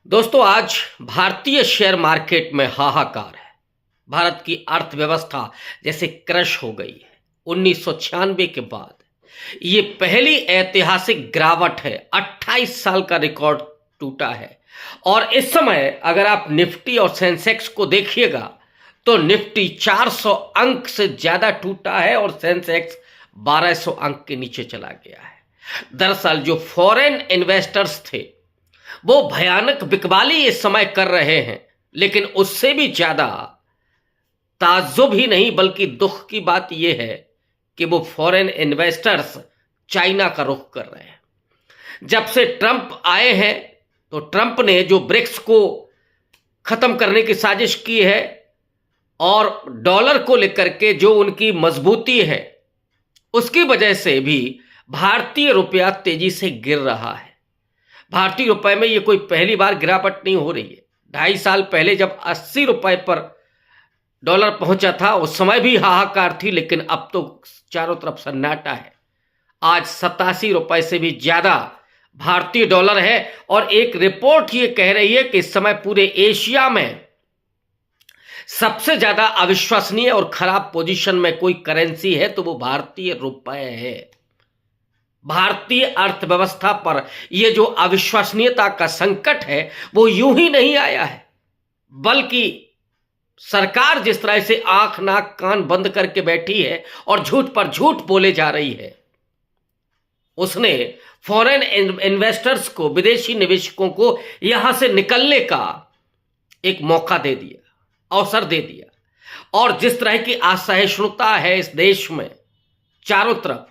दोस्तों, आज भारतीय शेयर मार्केट में हाहाकार है। भारत की अर्थव्यवस्था जैसे क्रश हो गई है। 1996 के बाद ये पहली ऐतिहासिक गिरावट है। 28 साल का रिकॉर्ड टूटा है। और इस समय अगर आप निफ्टी और सेंसेक्स को देखिएगा तो निफ्टी 400 अंक से ज्यादा टूटा है और सेंसेक्स 1200 अंक के नीचे चला गया है। दरअसल जो फॉरेन इन्वेस्टर्स थे वो भयानक बिकवाली इस समय कर रहे हैं, लेकिन उससे भी ज्यादा ताज्जुब ही नहीं बल्कि दुख की बात यह है कि वो फॉरेन इन्वेस्टर्स चाइना का रुख कर रहे हैं। जब से ट्रंप आए हैं तो ट्रंप ने जो ब्रिक्स को खत्म करने की साजिश की है और डॉलर को लेकर के जो उनकी मजबूती है उसकी वजह से भी भारतीय रुपया तेजी से गिर रहा है। भारतीय रुपए में ये कोई पहली बार गिरावट नहीं हो रही है। 2.5 साल पहले जब 80 रुपए पर डॉलर पहुंचा था उस समय भी हाहाकार थी, लेकिन अब तो चारों तरफ सन्नाटा है। आज 87 रुपए से भी ज्यादा भारतीय डॉलर है और एक रिपोर्ट ये कह रही है कि इस समय पूरे एशिया में सबसे ज्यादा अविश्वसनीय और खराब पोजीशन में कोई करेंसी है तो वो भारतीय रुपए है। भारतीय अर्थव्यवस्था पर यह जो अविश्वसनीयता का संकट है वो यूं ही नहीं आया है, बल्कि सरकार जिस तरह से आंख नाक कान बंद करके बैठी है और झूठ पर झूठ बोले जा रही है, उसने फॉरेन इन्वेस्टर्स को, विदेशी निवेशकों को यहां से निकलने का एक मौका दे दिया, अवसर दे दिया। और जिस तरह की असहिष्णुता है इस देश में चारों तरफ,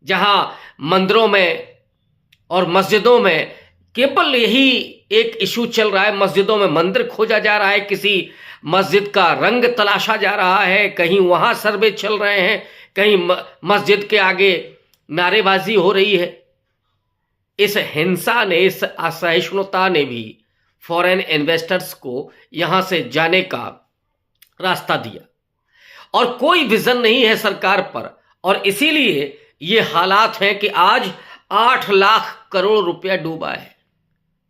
जहां मंदिरों में और मस्जिदों में केवल यही एक इशू चल रहा है, मस्जिदों में मंदिर खोजा जा रहा है, किसी मस्जिद का रंग तलाशा जा रहा है, कहीं वहां सर्वे चल रहे हैं, कहीं मस्जिद के आगे नारेबाजी हो रही है। इस हिंसा ने, इस असहिष्णुता ने भी फॉरेन इन्वेस्टर्स को यहां से जाने का रास्ता दिया और कोई विजन नहीं है सरकार पर। और इसीलिए ये हालात हैं कि आज 8 लाख करोड़ रुपया डूबा है।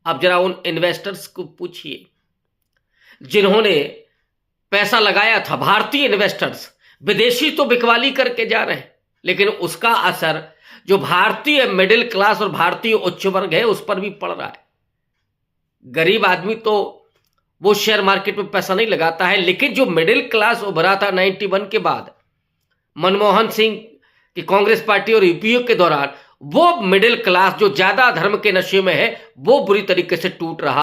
अब जरा उन इन्वेस्टर्स को पूछिए जिन्होंने पैसा लगाया था, भारतीय इन्वेस्टर्स। विदेशी तो बिकवाली करके जा रहे हैं, लेकिन उसका असर जो भारतीय मिडिल क्लास और भारतीय उच्च वर्ग है उस पर भी पड़ रहा है। गरीब आदमी तो वो शेयर मार्केट में पैसा नहीं लगाता है, लेकिन जो मिडिल क्लास उभरा था 91 के बाद, मनमोहन सिंह की कांग्रेस पार्टी और यूपीए के दौरान, वो मिडिल क्लास जो ज्यादा धर्म के नशे में है वो बुरी तरीके से टूट रहा।